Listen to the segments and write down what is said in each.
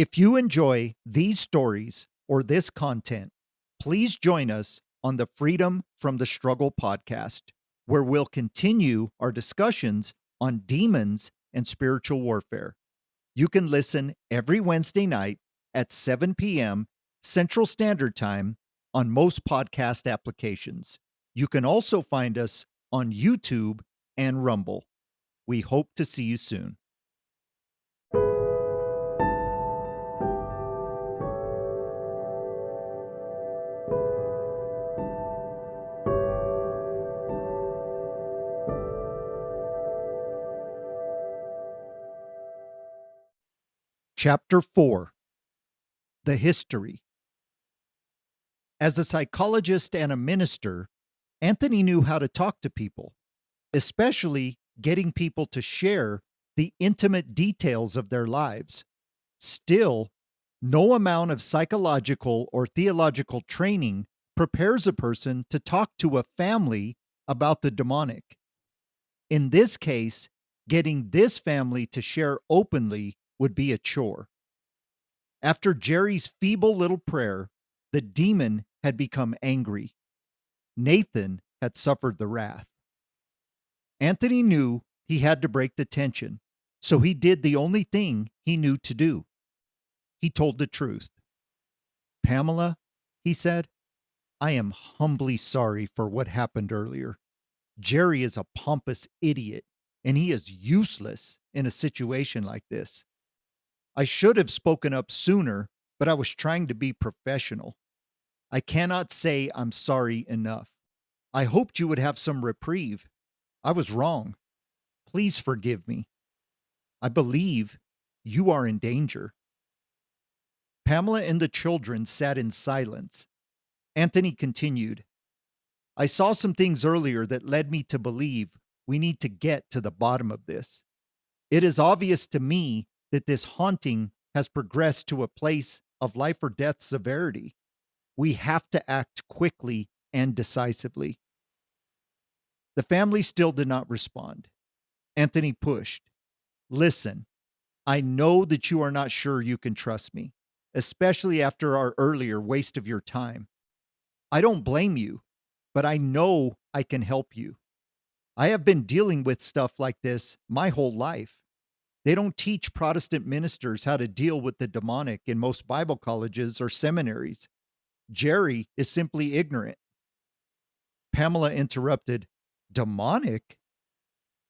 If you enjoy these stories or this content, please join us on the Freedom from the Struggle podcast, where we'll continue our discussions on demons and spiritual warfare. You can listen every Wednesday night at 7 p.m. Central Standard Time on most podcast applications. You can also find us on YouTube and Rumble. We hope to see you soon. Chapter 4: The History. As a psychologist and a minister, Anthony knew how to talk to people, especially getting people to share the intimate details of their lives. Still, no amount of psychological or theological training prepares a person to talk to a family about the demonic. In this case, getting this family to share openly would be a chore. After Jerry's feeble little prayer, the demon had become angry. Nathan had suffered the wrath. Anthony knew he had to break the tension, so he did the only thing he knew to do. He told the truth. "Pamela," he said, "I am humbly sorry for what happened earlier. Jerry is a pompous idiot, and he is useless in a situation like this. I should have spoken up sooner, but I was trying to be professional. I cannot say I'm sorry enough. I hoped you would have some reprieve. I was wrong. Please forgive me. I believe you are in danger." Pamela and the children sat in silence. Anthony continued, "I saw some things earlier that led me to believe we need to get to the bottom of this. It is obvious to me that this haunting has progressed to a place of life or death severity. We have to act quickly and decisively." The family still did not respond. Anthony pushed. "Listen, I know that you are not sure you can trust me, especially after our earlier waste of your time. I don't blame you, but I know I can help you. I have been dealing with stuff like this my whole life. They don't teach Protestant ministers how to deal with the demonic in most Bible colleges or seminaries. Jerry is simply ignorant." Pamela interrupted. "Demonic?"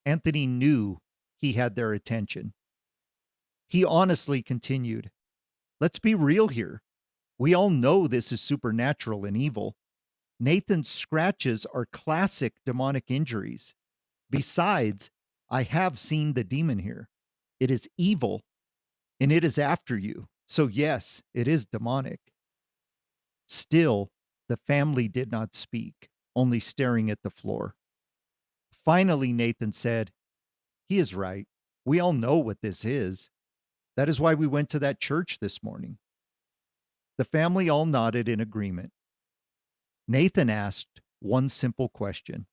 Anthony knew he had their attention. He honestly continued, "Let's be real here. We all know this is supernatural and evil. Nathan's scratches are classic demonic injuries. Besides, I have seen the demon here. It is evil, and it is after you. So yes, it is demonic." Still, the family did not speak, only staring at the floor. Finally, Nathan said, "He is right. We all know what this is. That is why we went to that church this morning." The family all nodded in agreement. Nathan asked one simple question: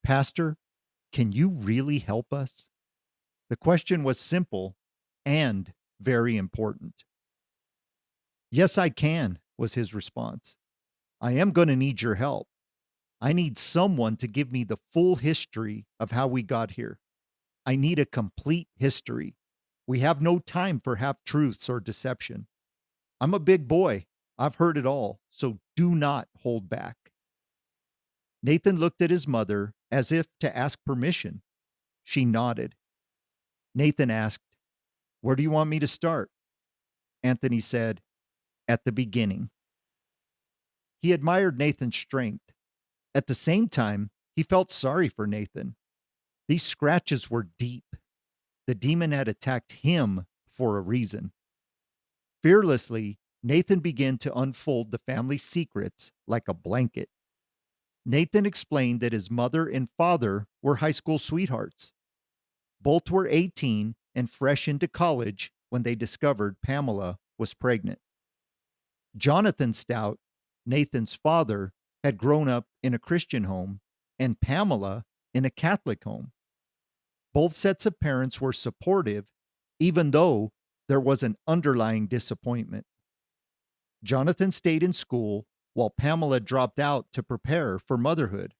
"Pastor, can you really help us?" The question was simple and very important. "Yes, I can," was his response. "I am going to need your help. I need someone to give me the full history of how we got here. I need a complete history. We have no time for half-truths or deception. I'm a big boy. I've heard it all, so do not hold back." Nathan looked at his mother as if to ask permission. She nodded. Nathan asked, "Where do you want me to start?" Anthony said, "At the beginning." He admired Nathan's strength. At the same time, he felt sorry for Nathan. These scratches were deep. The demon had attacked him for a reason. Fearlessly, Nathan began to unfold the family's secrets like a blanket. Nathan explained that his mother and father were high school sweethearts. Both were 18 and fresh into college when they discovered Pamela was pregnant. Jonathan Stout, Nathan's father, had grown up in a Christian home, and Pamela in a Catholic home. Both sets of parents were supportive, even though There was an underlying disappointment. Jonathan stayed in school while Pamela dropped out to prepare for motherhood.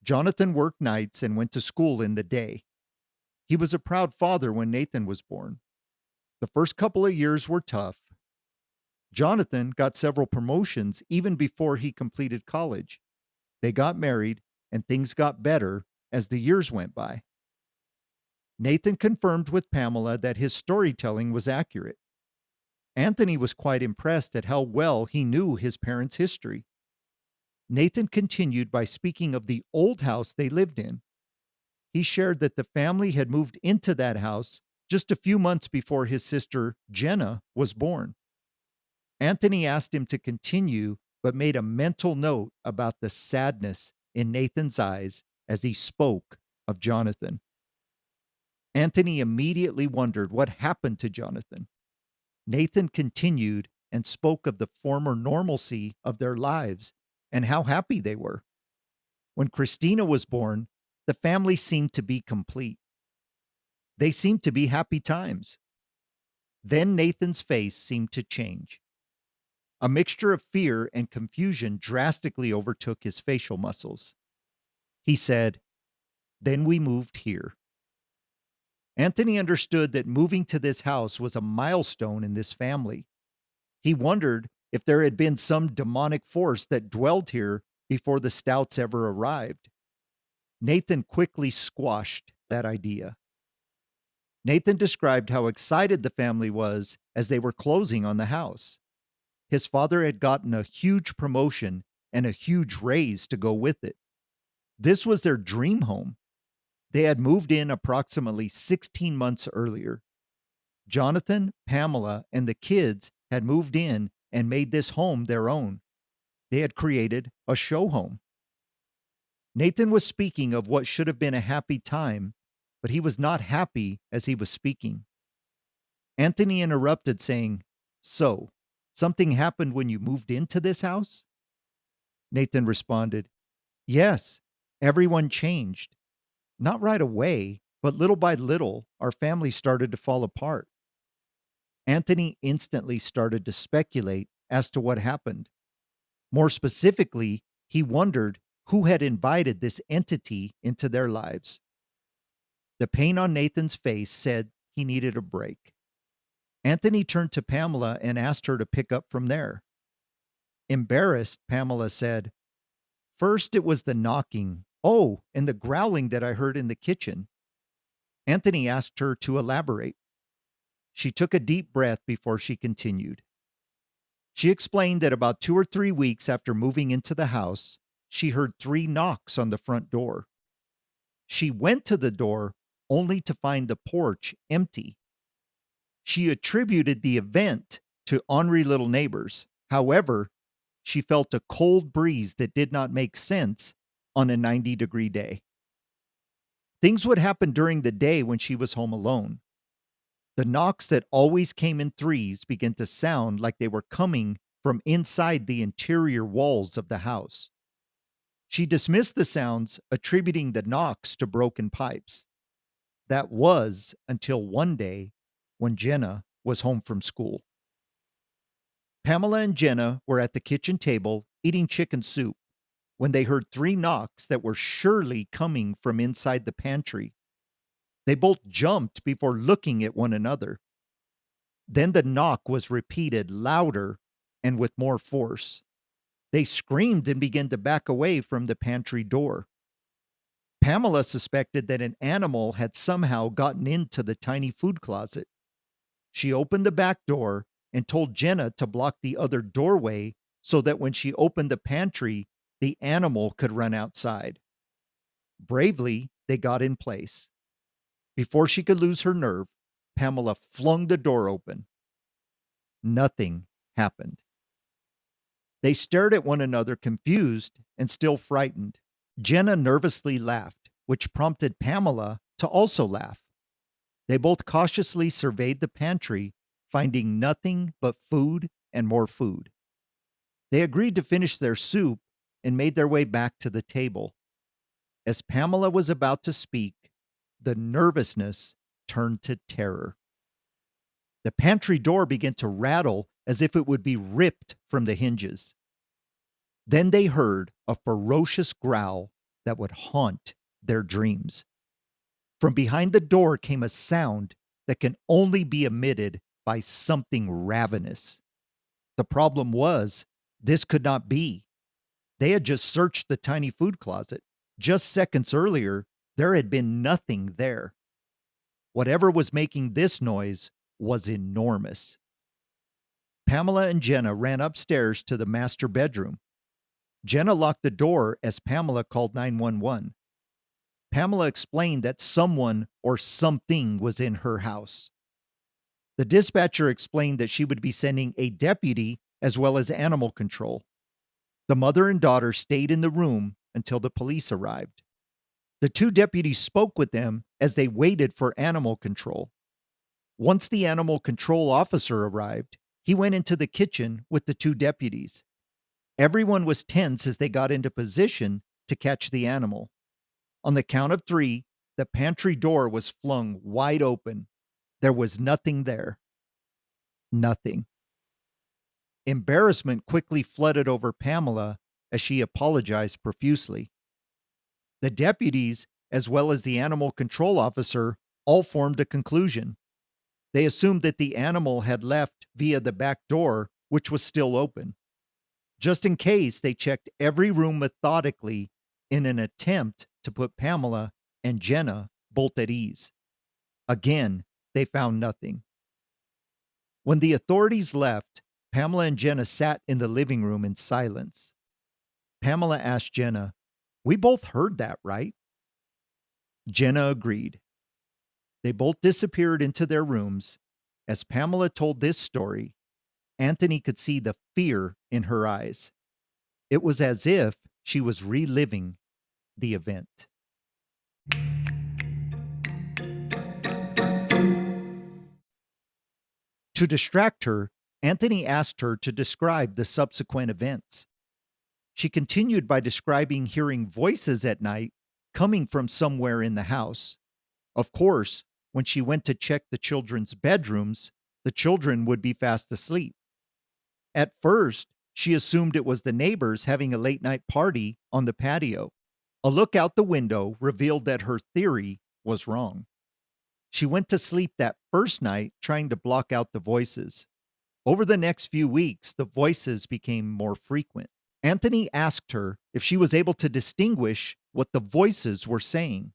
Jonathan worked nights and went to school in the day. He was a proud father when Nathan was born. The first couple of years were tough. Jonathan got several promotions even before he completed college. They got married, and things got better as the years went by. Nathan confirmed with Pamela that his storytelling was accurate. Anthony was quite impressed at how well he knew his parents' history. Nathan continued by speaking of the old house they lived in. He shared that the family had moved into that house just a few months before his sister, Jenna, was born. Anthony asked him to continue, but made a mental note about the sadness in Nathan's eyes as he spoke of Jonathan. Anthony immediately wondered what happened to Jonathan. Nathan continued and spoke of the former normalcy of their lives and how happy they were. When Christina was born, the family seemed to be complete. They seemed to be happy times. Then Nathan's face seemed to change. A mixture of fear and confusion drastically overtook his facial muscles. He said, "Then we moved here." Anthony understood that moving to this house was a milestone in this family. He wondered if there had been some demonic force that dwelled here before the Stouts ever arrived. Nathan quickly squashed that idea. Nathan described how excited the family was as they were closing on the house. His father had gotten a huge promotion and a huge raise to go with it. This was their dream home. They had moved in approximately 16 months earlier. Jonathan, Pamela, and the kids had moved in and made this home their own. They had created a show home. Nathan was speaking of what should have been a happy time, but he was not happy as he was speaking. Anthony interrupted, saying, "So, something happened when you moved into this house?" Nathan responded, "Yes, everyone changed. Not right away, but little by little, our family started to fall apart." Anthony instantly started to speculate as to what happened. More specifically, he wondered who had invited this entity into their lives. The pain on Nathan's face said he needed a break. Anthony turned to Pamela and asked her to pick up from there. Embarrassed, Pamela said, "First it was the knocking. Oh, and the growling that I heard in the kitchen." Anthony asked her to elaborate. She took a deep breath before she continued. She explained that about 2 or 3 weeks after moving into the house, she heard 3 knocks on the front door. She went to the door only to find the porch empty. She attributed the event to ornery little neighbors. However, she felt a cold breeze that did not make sense on a 90-degree day. Things would happen during the day when she was home alone. The knocks that always came in threes began to sound like they were coming from inside the interior walls of the house. She dismissed the sounds, attributing the knocks to broken pipes. That was until one day when Jenna was home from school. Pamela and Jenna were at the kitchen table eating chicken soup when they heard 3 knocks that were surely coming from inside the pantry. They both jumped before looking at one another. Then the knock was repeated louder and with more force. They screamed and began to back away from the pantry door. Pamela suspected that an animal had somehow gotten into the tiny food closet. She opened the back door and told Jenna to block the other doorway so that when she opened the pantry, the animal could run outside. Bravely, they got in place. Before she could lose her nerve, Pamela flung the door open. Nothing happened. They stared at one another, confused and still frightened. Jenna nervously laughed, which prompted Pamela to also laugh. They both cautiously surveyed the pantry, finding nothing but food and more food. They agreed to finish their soup and made their way back to the table. As Pamela was about to speak, the nervousness turned to terror. The pantry door began to rattle as if it would be ripped from the hinges. Then they heard a ferocious growl that would haunt their dreams. From behind the door came a sound that can only be emitted by something ravenous. The problem was, this could not be. They had just searched the tiny food closet. Just seconds earlier, there had been nothing there. Whatever was making this noise was enormous. Pamela and Jenna ran upstairs to the master bedroom. Jenna locked the door as Pamela called 911. Pamela explained that someone or something was in her house. The dispatcher explained that she would be sending a deputy as well as animal control. The mother and daughter stayed in the room until the police arrived. The two deputies spoke with them as they waited for animal control. Once the animal control officer arrived, he went into the kitchen with the two deputies. Everyone was tense as they got into position to catch the animal. On the count of three, the pantry door was flung wide open. There was nothing there. Nothing. Embarrassment quickly flooded over Pamela as she apologized profusely. The deputies, as well as the animal control officer, all formed a conclusion. They assumed that the animal had left via the back door, which was still open. Just in case, they checked every room methodically in an attempt to put Pamela and Jenna both at ease. Again, they found nothing. When the authorities left, Pamela and Jenna sat in the living room in silence. Pamela asked Jenna, "We both heard that, right?" Jenna agreed. They both disappeared into their rooms. As Pamela told this story, Anthony could see the fear in her eyes. It was as if she was reliving the event. To distract her, Anthony asked her to describe the subsequent events. She continued by describing hearing voices at night coming from somewhere in the house. Of course, when she went to check the children's bedrooms, the children would be fast asleep. At first, she assumed it was the neighbors having a late night party on the patio. A look out the window revealed that her theory was wrong. She went to sleep that first night trying to block out the voices. Over the next few weeks, the voices became more frequent. Anthony asked her if she was able to distinguish what the voices were saying.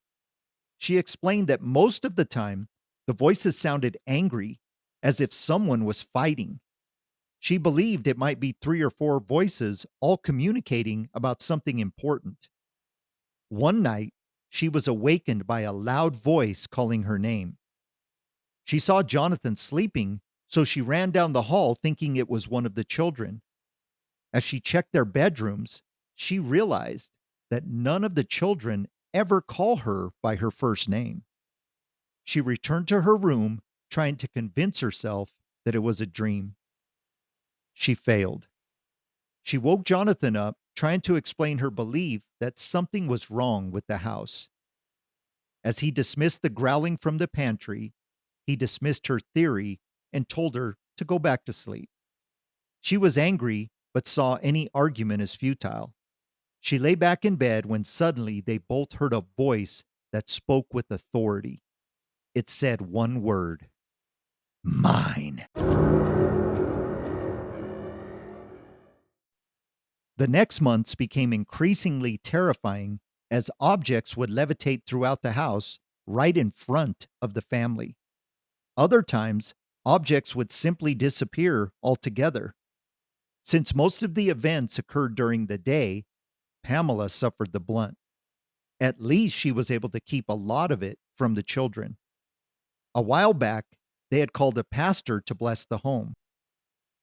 She explained that most of the time, the voices sounded angry, as if someone was fighting. She believed it might be 3 or 4 voices all communicating about something important. One night, she was awakened by a loud voice calling her name. She saw Jonathan sleeping, so she ran down the hall thinking it was one of the children. As she checked their bedrooms, she realized that none of the children ever call her by her first name. She returned to her room, trying to convince herself that it was a dream. She failed. She woke Jonathan up, trying to explain her belief that something was wrong with the house. As he dismissed the growling from the pantry, he dismissed her theory and told her to go back to sleep. She was angry, but saw any argument as futile. She lay back in bed when suddenly they both heard a voice that spoke with authority. It said one word: "Mine." The next months became increasingly terrifying as objects would levitate throughout the house right in front of the family. Other times, objects would simply disappear altogether. Since most of the events occurred during the day, Pamela suffered the blunt. At least she was able to keep a lot of it from the children. A while back, they had called a pastor to bless the home.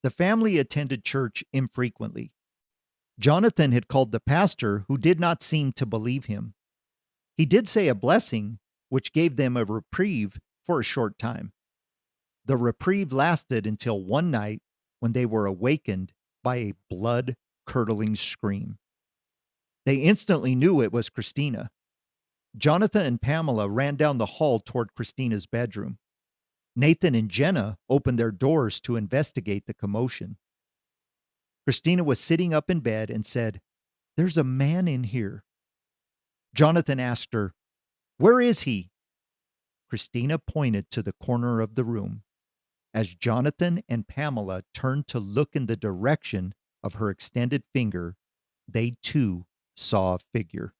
The family attended church infrequently. Jonathan had called the pastor, who did not seem to believe him. He did say a blessing, which gave them a reprieve for a short time. The reprieve lasted until one night when they were awakened by a blood-curdling scream. They instantly knew it was Christina. Jonathan and Pamela ran down the hall toward Christina's bedroom. Nathan and Jenna opened their doors to investigate the commotion. Christina was sitting up in bed and said, "There's a man in here." Jonathan asked her, "Where is he?" Christina pointed to the corner of the room. As Jonathan and Pamela turned to look in the direction of her extended finger, they too saw a figure.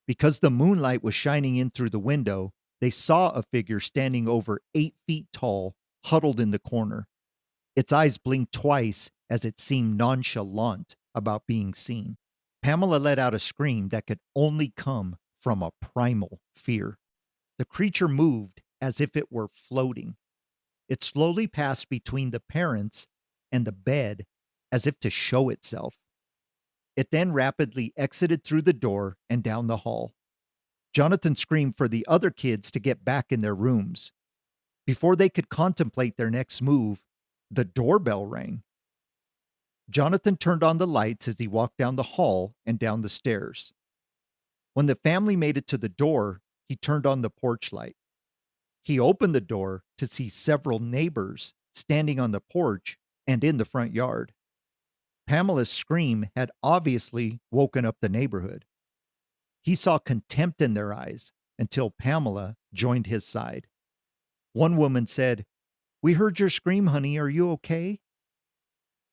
Because the moonlight was shining in through the window, they saw a figure standing over 8 feet tall, huddled in the corner. Its eyes blinked twice as it seemed nonchalant about being seen. Pamela let out a scream that could only come from a primal fear. The creature moved as if it were floating. It slowly passed between the parents and the bed as if to show itself. It then rapidly exited through the door and down the hall. Jonathan screamed for the other kids to get back in their rooms. Before they could contemplate their next move, the doorbell rang. Jonathan turned on the lights as he walked down the hall and down the stairs. When the family made it to the door, he turned on the porch light. He opened the door to see several neighbors standing on the porch and in the front yard. Pamela's scream had obviously woken up the neighborhood. He saw contempt in their eyes until Pamela joined his side. One woman said, "We heard your scream, honey. Are you okay?"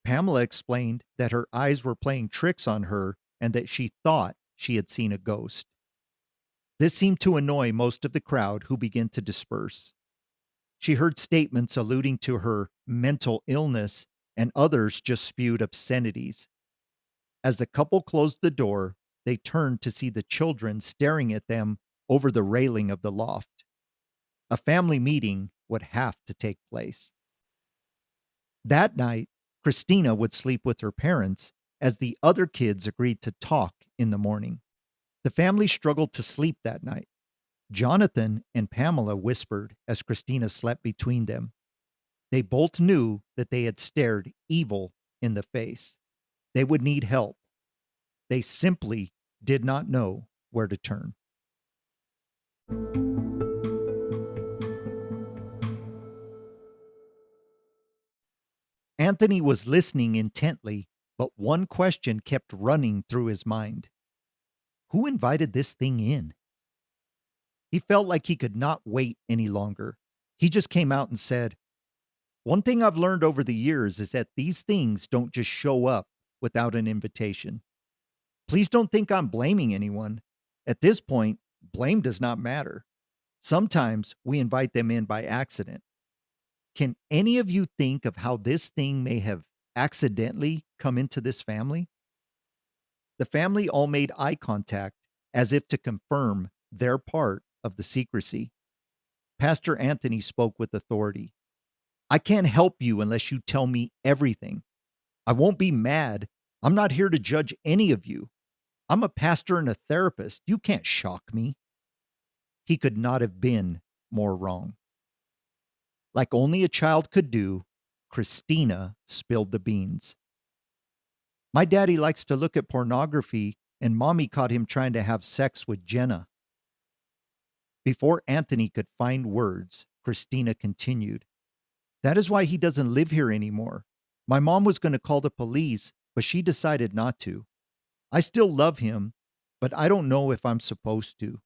Pamela explained that her eyes were playing tricks on her and that she thought she had seen a ghost. This seemed to annoy most of the crowd, who began to disperse. She heard statements alluding to her mental illness, and others just spewed obscenities. As the couple closed the door, they turned to see the children staring at them over the railing of the loft. A family meeting would have to take place. That night, Christina would sleep with her parents as the other kids agreed to talk in the morning. The family struggled to sleep that night. Jonathan and Pamela whispered as Christina slept between them. They both knew that they had stared evil in the face. They would need help. They simply did not know where to turn. Anthony was listening intently, but one question kept running through his mind. Who invited this thing in? He felt like he could not wait any longer. He just came out and said, "One thing I've learned over the years is that these things don't just show up without an invitation. Please don't think I'm blaming anyone. At this point, blame does not matter. Sometimes we invite them in by accident. Can any of you think of how this thing may have accidentally come into this family?" The family all made eye contact as if to confirm their part of the secrecy. Pastor Anthony spoke with authority. "I can't help you unless you tell me everything. I won't be mad. I'm not here to judge any of you. I'm a pastor and a therapist. You can't shock me." He could not have been more wrong. Like only a child could do, Christina spilled the beans. "My daddy likes to look at pornography, and mommy caught him trying to have sex with Jenna." Before Anthony could find words, Christina continued, "That is why he doesn't live here anymore. My mom was going to call the police, but she decided not to. I still love him, but I don't know if I'm supposed to."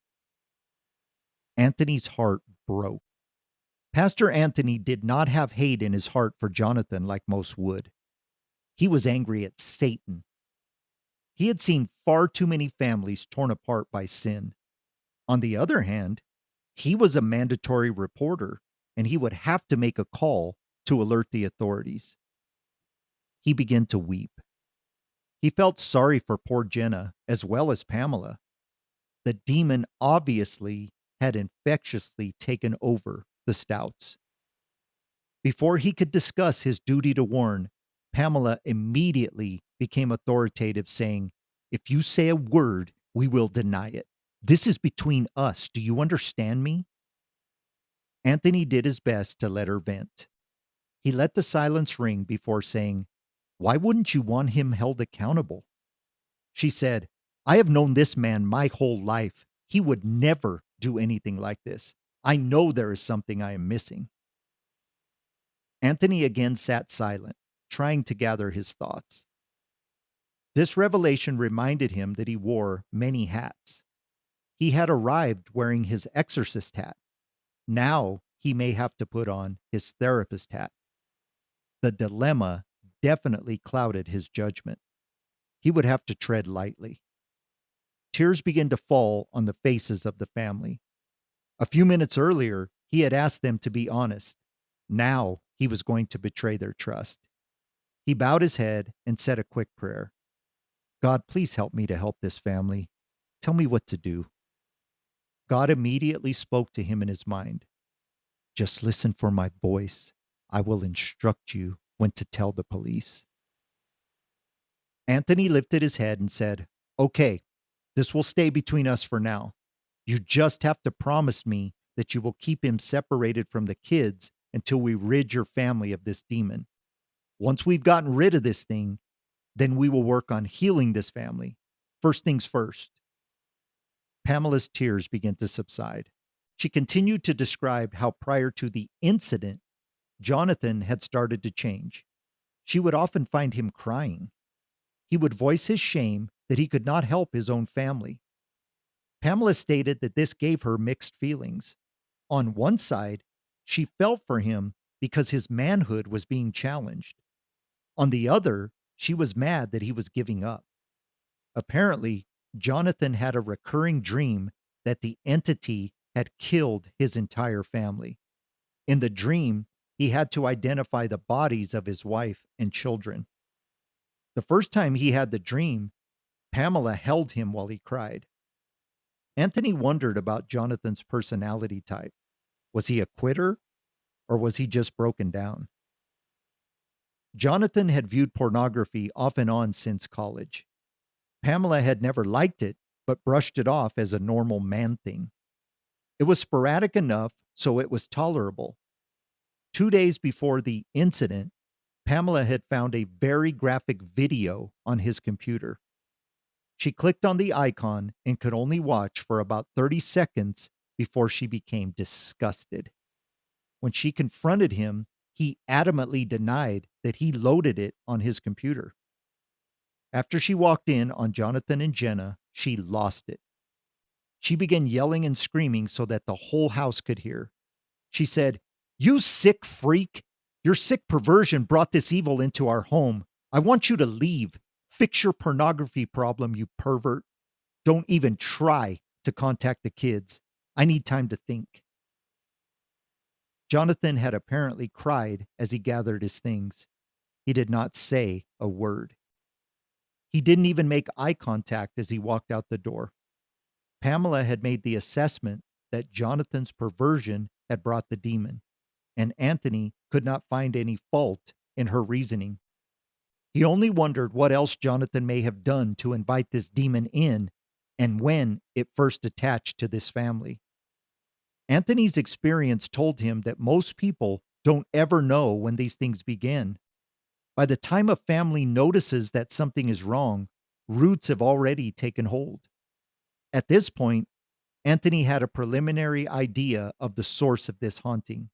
Anthony's heart broke. Pastor Anthony did not have hate in his heart for Jonathan like most would. He was angry at Satan. He had seen far too many families torn apart by sin. On the other hand, he was a mandatory reporter, and he would have to make a call to alert the authorities. He began to weep. He felt sorry for poor Jenna as well as Pamela. The demon obviously had infectiously taken over the Stouts. Before he could discuss his duty to warn, Pamela immediately became authoritative, saying, "If you say a word, we will deny it. This is between us. Do you understand me?" Anthony did his best to let her vent. He let the silence ring before saying, "Why wouldn't you want him held accountable?" She said, "I have known this man my whole life. He would never do anything like this. I know there is something I am missing." Anthony again sat silent, trying to gather his thoughts. This revelation reminded him that he wore many hats. He had arrived wearing his exorcist hat. Now he may have to put on his therapist hat. The dilemma definitely clouded his judgment. He would have to tread lightly. Tears began to fall on the faces of the family. A few minutes earlier, he had asked them to be honest. Now he was going to betray their trust. He bowed his head and said a quick prayer. God, please help me to help this family. Tell me what to do. God immediately spoke to him in his mind. Just listen for my voice. I will instruct you when to tell the police. Anthony lifted his head and said, Okay, this will stay between us for now. You just have to promise me that you will keep him separated from the kids until we rid your family of this demon. Once we've gotten rid of this thing, then we will work on healing this family. First things first. Pamela's tears began to subside. She continued to describe how prior to the incident, Jonathan had started to change. She would often find him crying. He would voice his shame that he could not help his own family. Pamela stated that this gave her mixed feelings. On one side, she felt for him because his manhood was being challenged. On the other, she was mad that he was giving up. Apparently, Jonathan had a recurring dream that the entity had killed his entire family. In the dream, he had to identify the bodies of his wife and children. The first time he had the dream, Pamela held him while he cried. Anthony wondered about Jonathan's personality type. Was he a quitter, or was he just broken down? Jonathan had viewed pornography off and on since college. Pamela had never liked it, but brushed it off as a normal man thing. It was sporadic enough so it was tolerable. 2 days before the incident, Pamela had found a very graphic video on his computer. She clicked on the icon and could only watch for about 30 seconds before she became disgusted. When she confronted him, he adamantly denied that he loaded it on his computer. After she walked in on Jonathan and Jenna, she lost it. She began yelling and screaming so that the whole house could hear. She said, "You sick freak! Your sick perversion brought this evil into our home. I want you to leave. Fix your pornography problem, you pervert. Don't even try to contact the kids. I need time to think." Jonathan had apparently cried as he gathered his things. He did not say a word. He didn't even make eye contact as he walked out the door. Pamela had made the assessment that Jonathan's perversion had brought the demon, and Anthony could not find any fault in her reasoning. He only wondered what else Jonathan may have done to invite this demon in and when it first attached to this family. Anthony's experience told him that most people don't ever know when these things begin. By the time a family notices that something is wrong, roots have already taken hold. At this point, Anthony had a preliminary idea of the source of this haunting.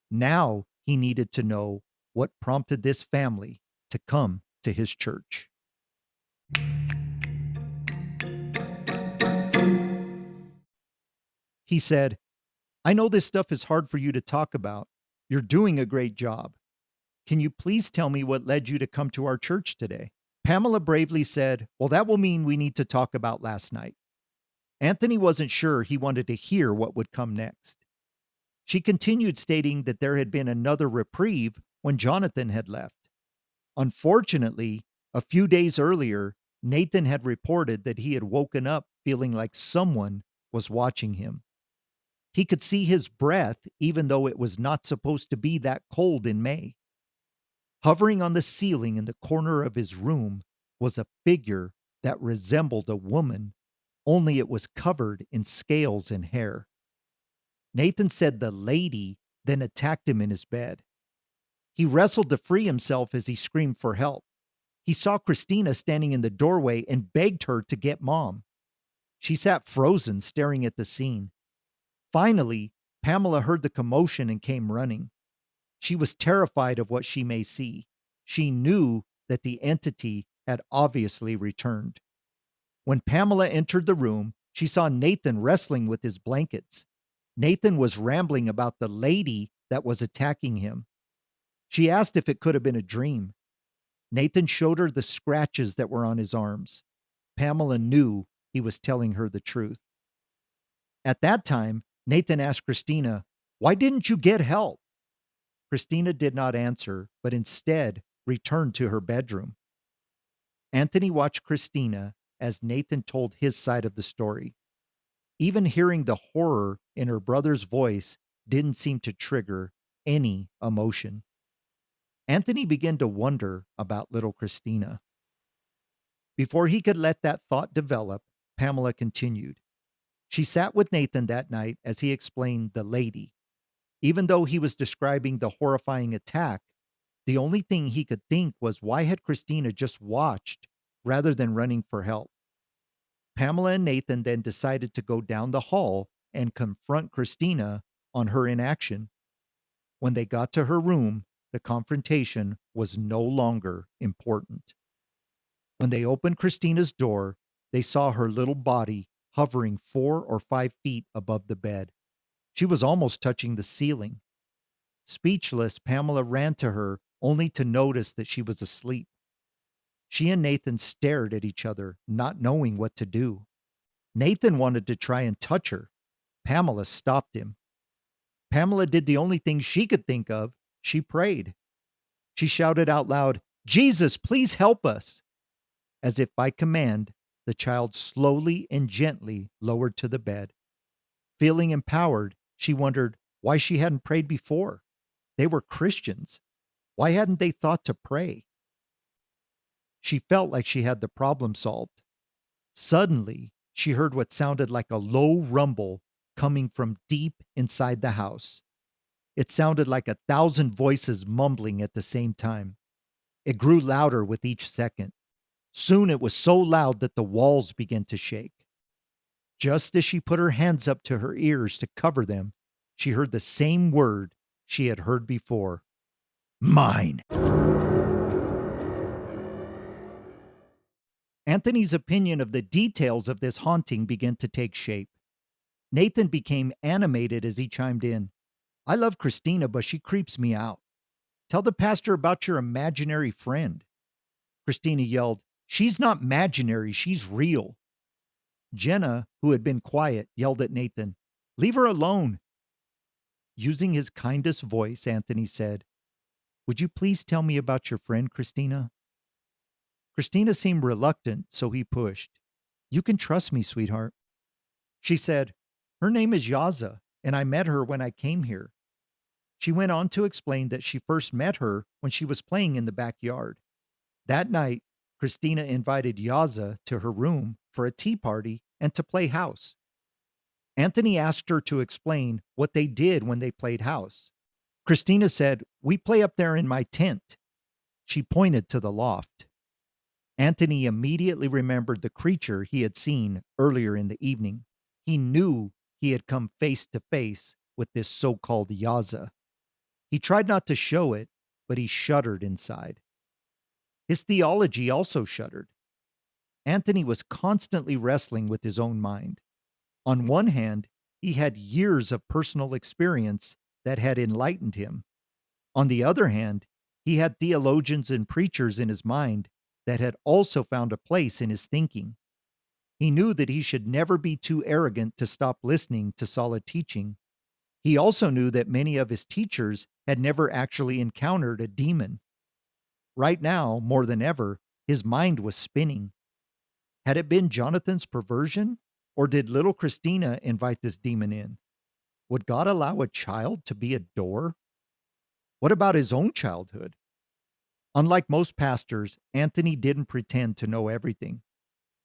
Now he needed to know what prompted this family to come to his church. He said, "I know this stuff is hard for you to talk about. You're doing a great job. Can you please tell me what led you to come to our church today?" Pamela bravely said, "Well, that will mean we need to talk about last night." Anthony wasn't sure he wanted to hear what would come next. She continued stating that there had been another reprieve when Jonathan had left. Unfortunately, a few days earlier, Nathan had reported that he had woken up feeling like someone was watching him. He could see his breath even though it was not supposed to be that cold in May. Hovering on the ceiling in the corner of his room was a figure that resembled a woman, only it was covered in scales and hair. Nathan said the lady then attacked him in his bed. He wrestled to free himself as he screamed for help. He saw Christina standing in the doorway and begged her to get Mom. She sat frozen, staring at the scene. Finally, Pamela heard the commotion and came running. She was terrified of what she may see. She knew that the entity had obviously returned. When Pamela entered the room, she saw Nathan wrestling with his blankets. Nathan was rambling about the lady that was attacking him. She asked if it could have been a dream. Nathan showed her the scratches that were on his arms. Pamela knew he was telling her the truth. At that time, Nathan asked Christina, "Why didn't you get help?" Christina did not answer, but instead returned to her bedroom. Anthony watched Christina as Nathan told his side of the story. Even hearing the horror in her brother's voice didn't seem to trigger any emotion. Anthony began to wonder about little Christina. Before he could let that thought develop, Pamela continued. She sat with Nathan that night as he explained the lady. Even though he was describing the horrifying attack, the only thing he could think was, why had Christina just watched rather than running for help? Pamela and Nathan then decided to go down the hall and confront Christina on her inaction. When they got to her room, the confrontation was no longer important. When they opened Christina's door, they saw her little body hovering 4 or 5 feet above the bed. She was almost touching the ceiling. Speechless, Pamela ran to her only to notice that she was asleep. She and Nathan stared at each other, not knowing what to do. Nathan wanted to try and touch her. Pamela stopped him. Pamela did the only thing she could think of. She prayed. She shouted out loud, "Jesus, please help us." As if by command, the child slowly and gently lowered to the bed. Feeling empowered, she wondered why she hadn't prayed before. They were Christians. Why hadn't they thought to pray? She felt like she had the problem solved. Suddenly, she heard what sounded like a low rumble coming from deep inside the house. It sounded like 1,000 voices mumbling at the same time. It grew louder with each second. Soon it was so loud that the walls began to shake. Just as she put her hands up to her ears to cover them, she heard the same word she had heard before. Mine. Anthony's opinion of the details of this haunting began to take shape. Nathan became animated as he chimed in. "I love Christina, but she creeps me out. Tell the pastor about your imaginary friend." Christina yelled, "She's not imaginary, she's real." Jenna, who had been quiet, yelled at Nathan, "Leave her alone." Using his kindest voice, Anthony said, "Would you please tell me about your friend, Christina?" Christina seemed reluctant, so he pushed. "You can trust me, sweetheart." She said, "Her name is Yaza, and I met her when I came here." She went on to explain that she first met her when she was playing in the backyard. That night, Christina invited Yaza to her room for a tea party and to play house. Anthony asked her to explain what they did when they played house. Christina said, "We play up there in my tent." She pointed to the loft. Anthony immediately remembered the creature he had seen earlier in the evening. He knew he had come face to face with this so-called Yaza. He tried not to show it, but he shuddered inside. His theology also shuddered. Anthony was constantly wrestling with his own mind. On one hand, he had years of personal experience that had enlightened him. On the other hand, he had theologians and preachers in his mind that had also found a place in his thinking. He knew that he should never be too arrogant to stop listening to solid teaching. He also knew that many of his teachers had never actually encountered a demon. Right now, more than ever, his mind was spinning. Had it been Jonathan's perversion, or did little Christina invite this demon in? Would God allow a child to be a door? What about his own childhood? Unlike most pastors, Anthony didn't pretend to know everything.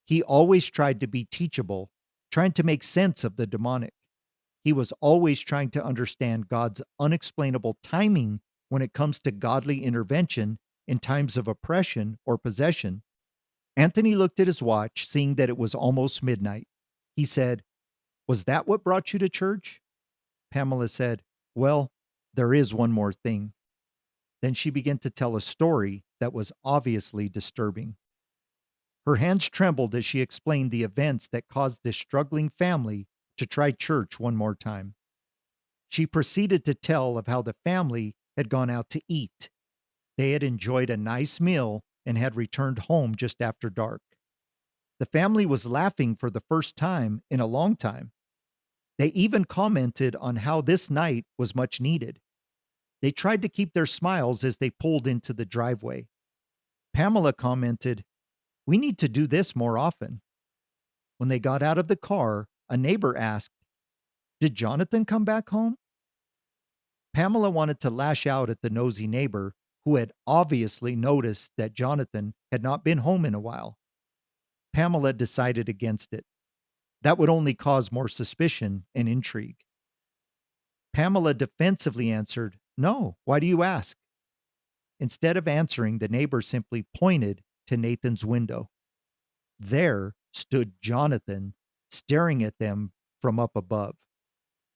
He always tried to be teachable, trying to make sense of the demonic. He was always trying to understand God's unexplainable timing when it comes to godly intervention in times of oppression or possession. Anthony looked at his watch, seeing that it was almost midnight. He said, "Was that what brought you to church?" Pamela said, "Well, there is one more thing." Then she began to tell a story that was obviously disturbing. Her hands trembled as she explained the events that caused this struggling family to try church one more time. She proceeded to tell of how the family had gone out to eat. They had enjoyed a nice meal and had returned home just after dark. The family was laughing for the first time in a long time. They even commented on how this night was much needed. They tried to keep their smiles as they pulled into the driveway. Pamela commented, "We need to do this more often." When they got out of the car, a neighbor asked, "Did Jonathan come back home?" Pamela wanted to lash out at the nosy neighbor who had obviously noticed that Jonathan had not been home in a while. Pamela decided against it. That would only cause more suspicion and intrigue. Pamela defensively answered, "No, why do you ask?" Instead of answering, the neighbor simply pointed to Nathan's window. There stood Jonathan, staring at them from up above.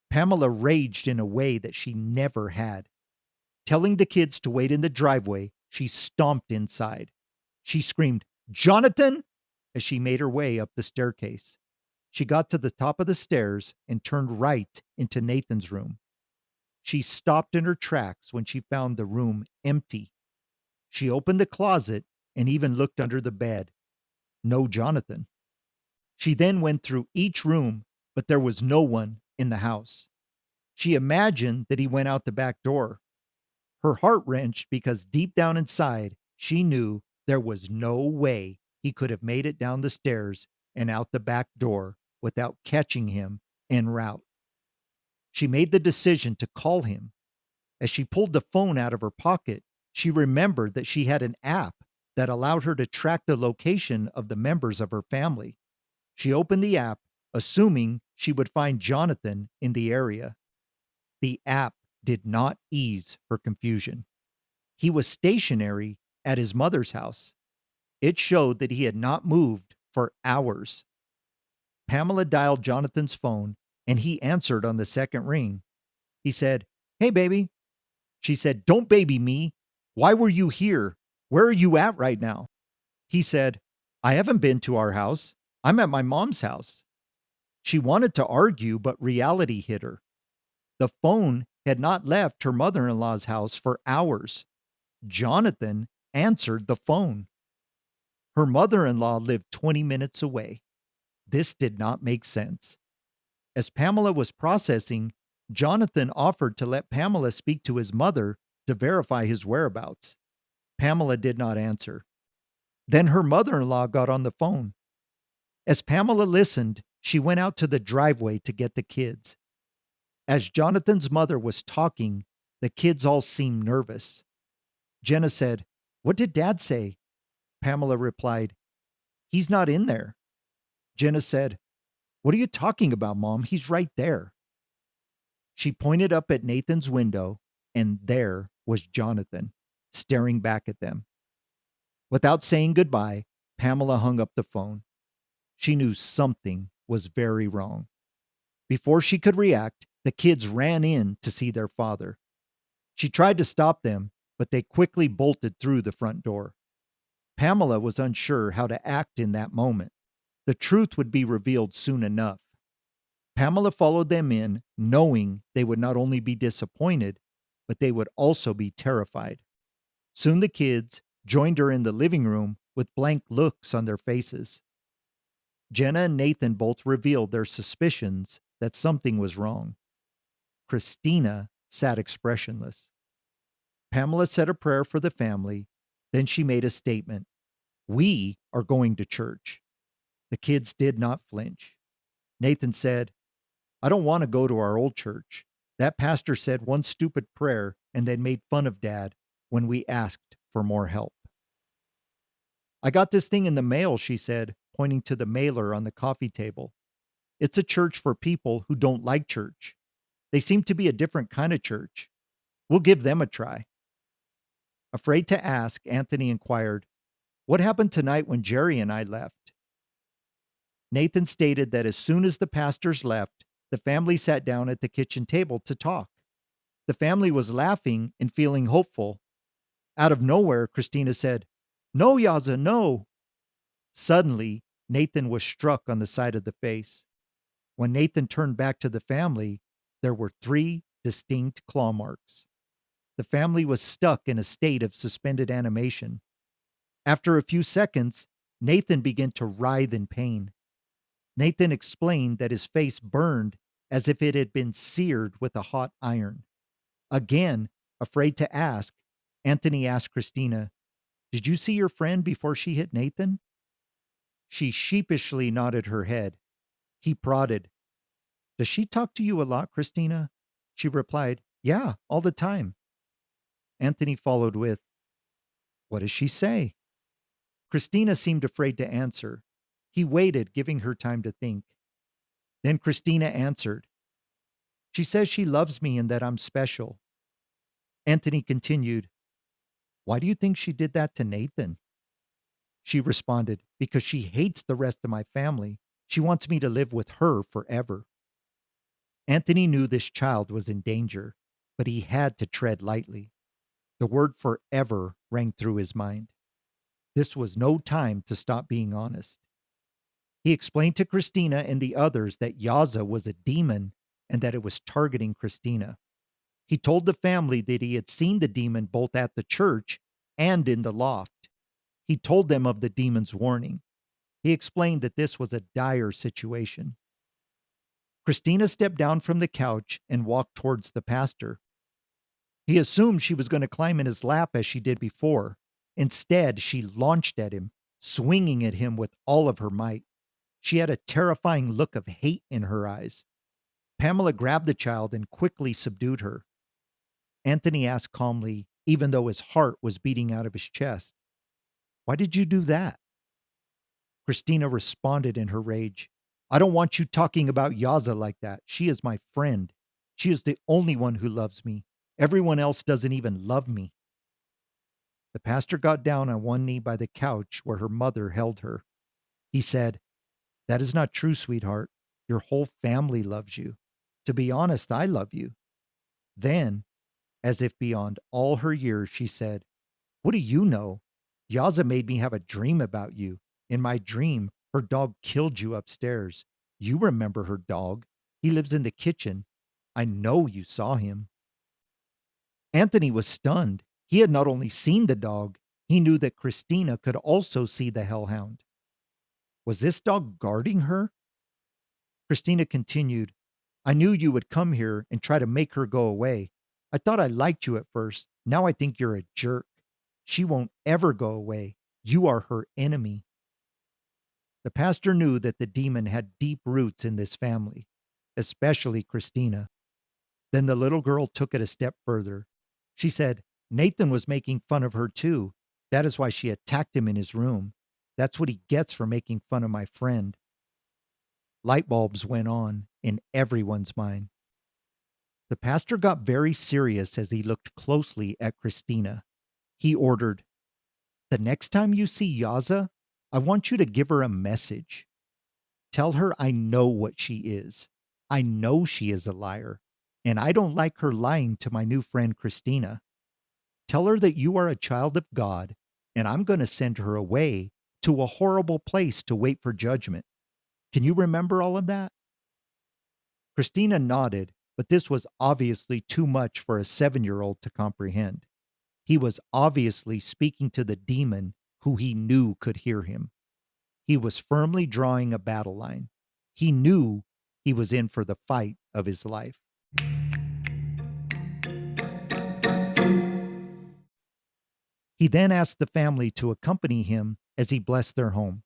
Pamela raged in a way that she never had. Telling the kids to wait in the driveway, she stomped inside. She screamed, "Jonathan!" as she made her way up the staircase. She got to the top of the stairs and turned right into Nathan's room. She stopped in her tracks when she found the room empty. She opened the closet and even looked under the bed. No Jonathan. She then went through each room, but there was no one in the house. She imagined that he went out the back door. Her heart wrenched because deep down inside, she knew there was no way he could have made it down the stairs and out the back door without catching him en route. She made the decision to call him. As she pulled the phone out of her pocket, she remembered that she had an app that allowed her to track the location of the members of her family. She opened the app, assuming she would find Jonathan in the area. The app did not ease her confusion. He was stationary at his mother's house. It showed that he had not moved for hours. Pamela dialed Jonathan's phone and he answered on the second ring. He said, "Hey, baby." She said, "Don't baby me. Why were you here? Where are you at right now?" He said, "I haven't been to our house. I'm at my mom's house." She wanted to argue, but reality hit her. The phone had not left her mother in law's house for hours. Jonathan answered the phone. Her mother in law lived 20 minutes away. This did not make sense. As Pamela was processing, Jonathan offered to let Pamela speak to his mother to verify his whereabouts. Pamela did not answer. Then her mother in law got on the phone. As Pamela listened, she went out to the driveway to get the kids. As Jonathan's mother was talking, the kids all seemed nervous. Jenna said, "What did Dad say?" Pamela replied, "He's not in there." Jenna said, "What are you talking about, Mom? He's right there." She pointed up at Nathan's window, and there was Jonathan, staring back at them. Without saying goodbye, Pamela hung up the phone. She knew something was very wrong. Before she could react, the kids ran in to see their father. She tried to stop them, but they quickly bolted through the front door. Pamela was unsure how to act in that moment. The truth would be revealed soon enough. Pamela followed them in, knowing they would not only be disappointed, but they would also be terrified. Soon the kids joined her in the living room with blank looks on their faces. Jenna and Nathan both revealed their suspicions that something was wrong. Christina sat expressionless. Pamela said a prayer for the family. Then she made a statement. "We are going to church." The kids did not flinch. Nathan said, "I don't want to go to our old church. That pastor said one stupid prayer and then made fun of Dad when we asked for more help." "I got this thing in the mail," she said, pointing to the mailer on the coffee table. "It's a church for people who don't like church. They seem to be a different kind of church. We'll give them a try." Afraid to ask, Anthony inquired, "What happened tonight when Jerry and I left?" Nathan stated that as soon as the pastors left, the family sat down at the kitchen table to talk. The family was laughing and feeling hopeful. Out of nowhere, Christina said, "No, Yaza, no." Suddenly, Nathan was struck on the side of the face. When Nathan turned back to the family, there were three distinct claw marks. The family was stuck in a state of suspended animation. After a few seconds, Nathan began to writhe in pain. Nathan explained that his face burned as if it had been seared with a hot iron. Again, afraid to ask, Anthony asked Christina, "Did you see your friend before she hit Nathan?" She sheepishly nodded her head. He prodded, "Does she talk to you a lot, Christina?" She replied, "Yeah, all the time." Anthony followed with, "What does she say?" Christina seemed afraid to answer. He waited, giving her time to think. Then Christina answered, "She says she loves me and that I'm special." Anthony continued, "Why do you think she did that to Nathan?" She responded, "Because she hates the rest of my family. She wants me to live with her forever." Anthony knew this child was in danger, but he had to tread lightly. The word forever rang through his mind. This was no time to stop being honest. He explained to Christina and the others that Yaza was a demon and that it was targeting Christina. He told the family that he had seen the demon both at the church and in the loft. He told them of the demon's warning. He explained that this was a dire situation. Christina stepped down from the couch and walked towards the pastor. He assumed she was going to climb in his lap as she did before. Instead, she launched at him, swinging at him with all of her might. She had a terrifying look of hate in her eyes. Pamela grabbed the child and quickly subdued her. Anthony asked calmly, even though his heart was beating out of his chest, "Why did you do that?" Christina responded in her rage, "I don't want you talking about Yaza like that. She is my friend. She is the only one who loves me. Everyone else doesn't even love me." The pastor got down on one knee by the couch where her mother held her. He said, "That is not true, sweetheart. Your whole family loves you. To be honest, I love you." Then, as if beyond all her years, she said, "What do you know? Yaza made me have a dream about you. In my dream, her dog killed you upstairs. You remember her dog. He lives in the kitchen. I know you saw him." Anthony was stunned. He had not only seen the dog, he knew that Christina could also see the hellhound. Was this dog guarding her? Christina continued, "I knew you would come here and try to make her go away. I thought I liked you at first. Now I think you're a jerk. She won't ever go away. You are her enemy." The pastor knew that the demon had deep roots in this family, especially Christina. Then the little girl took it a step further. She said, "Nathan was making fun of her too. That is why she attacked him in his room. That's what he gets for making fun of my friend." Light bulbs went on in everyone's mind. The pastor got very serious as he looked closely at Christina. He ordered, "The next time you see Yaza, I want you to give her a message. Tell her I know what she is. I know she is a liar, and I don't like her lying to my new friend Christina. Tell her that you are a child of God, and I'm going to send her away to a horrible place to wait for judgment. Can you remember all of that?" Christina nodded, but this was obviously too much for a 7-year-old to comprehend. He was obviously speaking to the demon who he knew could hear him. He was firmly drawing a battle line. He knew he was in for the fight of his life. He then asked the family to accompany him as he blessed their home.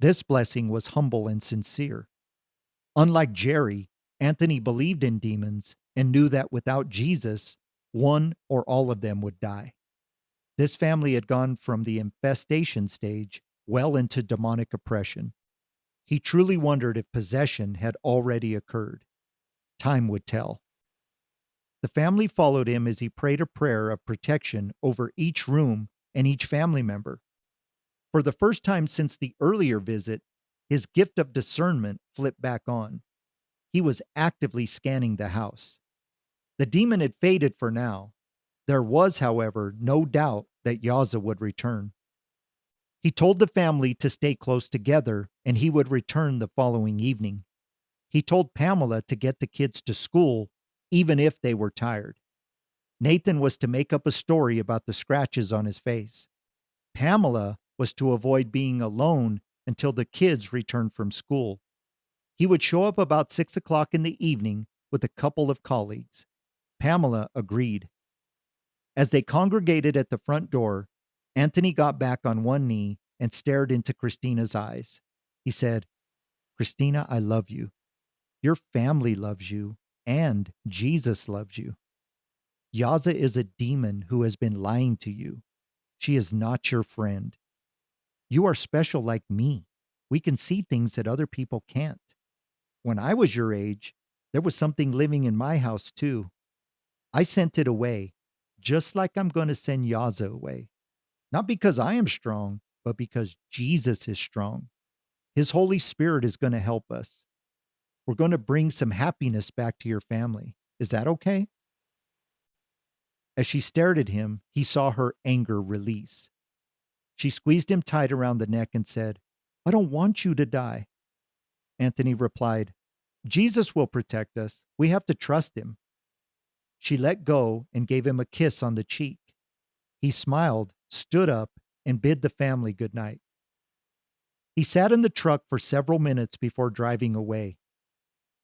This blessing was humble and sincere. Unlike Jerry, Anthony believed in demons and knew that without Jesus, one or all of them would die. This family had gone from the infestation stage well into demonic oppression. He truly wondered if possession had already occurred. Time would tell. The family followed him as he prayed a prayer of protection over each room and each family member. For the first time since the earlier visit, his gift of discernment flipped back on. He was actively scanning the house. The demon had faded for now. There was, however, no doubt that Yaza would return. He told the family to stay close together and he would return the following evening. He told Pamela to get the kids to school even if they were tired. Nathan was to make up a story about the scratches on his face. Pamela was to avoid being alone until the kids returned from school. He would show up about 6 o'clock in the evening with a couple of colleagues. Pamela agreed. As they congregated at the front door, Anthony got back on one knee and stared into Christina's eyes. He said, "Christina, I love you. Your family loves you, and Jesus loves you. Yaza is a demon who has been lying to you. She is not your friend. You are special like me. We can see things that other people can't. When I was your age, there was something living in my house too. I sent it away, just like I'm going to send Yaza away. Not because I am strong, but because Jesus is strong. His Holy Spirit is going to help us. We're going to bring some happiness back to your family. Is that okay?" As she stared at him, he saw her anger release. She squeezed him tight around the neck and said, "I don't want you to die." Anthony replied, "Jesus will protect us. We have to trust him." She let go and gave him a kiss on the cheek. He smiled, stood up, and bid the family good night. He sat in the truck for several minutes before driving away.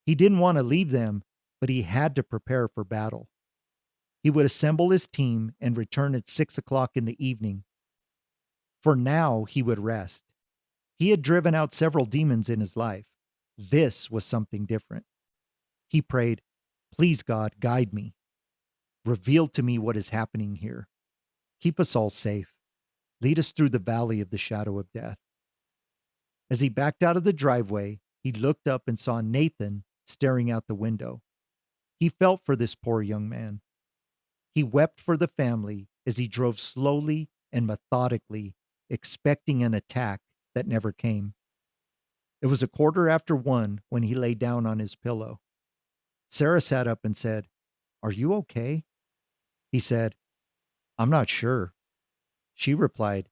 He didn't want to leave them, but he had to prepare for battle. He would assemble his team and return at 6 o'clock in the evening. For now, he would rest. He had driven out several demons in his life. This was something different. He prayed, "Please, God, guide me. Reveal to me what is happening here. Keep us all safe. Lead us through the valley of the shadow of death." As he backed out of the driveway, he looked up and saw Nathan staring out the window. He felt for this poor young man. He wept for the family as he drove slowly and methodically, expecting an attack that never came. It was 1:15 when he lay down on his pillow. Sarah sat up and said, "Are you okay?" He said, "I'm not sure." She replied,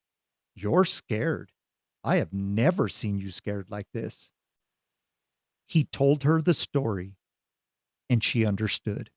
"You're scared. I have never seen you scared like this." He told her the story, and she understood.